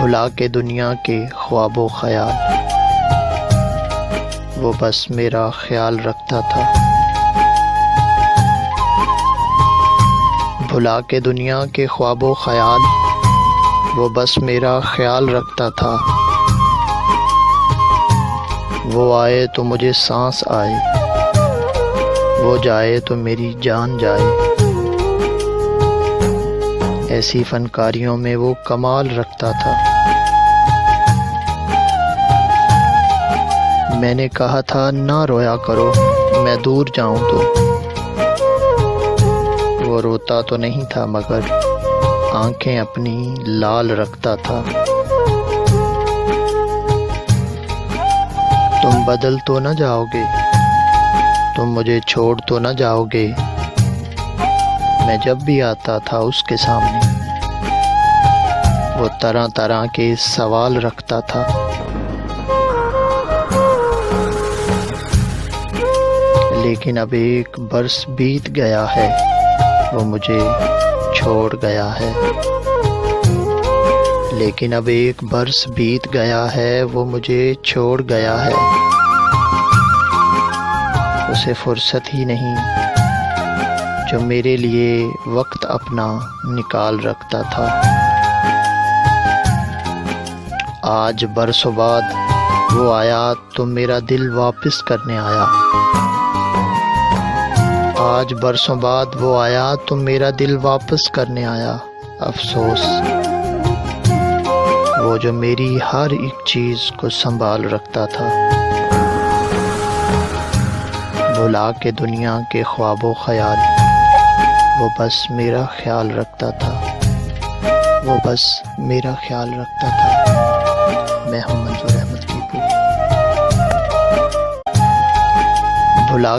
भुला के दुनिया के ख्वाबो ख्याल, वो बस मेरा ख्याल रखता था। भुला के दुनिया के ख्वाबो ख्याल, वो बस मेरा ख्याल रखता था। वो आए तो मुझे सांस आए, वो जाए तो मेरी जान जाए। ऐसी फनकारियों में वो कमाल रखता था। मैंने कहा था ना रोया करो, मैं दूर जाऊं तो। वो रोता तो नहीं था मगर आंखें अपनी लाल रखता था। तुम बदल तो न जाओगे, तुम मुझे छोड़ तो न जाओगे। मैं जब भी आता था उसके सामने, वो तरह तरह के सवाल रखता था। लेकिन अब एक बरस बीत गया है, वो मुझे छोड़ गया है। लेकिन अब एक बरस बीत गया है, वो मुझे छोड़ गया है। उसे फुर्सत ही नहीं जो मेरे लिए वक्त अपना निकाल रखता था। आज बरसों बाद वो आया तो मेरा दिल वापस करने आया। आज बरसों बाद वो आया तो मेरा दिल वापस करने आया। अफसोस, वो जो मेरी हर एक चीज को संभाल रखता था। भुला के दुनिया के ख्वाबो ख्याल, वो बस मेरा ख्याल रखता था। वो बस मेरा ख्याल रखता था। मैं हूं मंजूर अहमद कीपू। भुला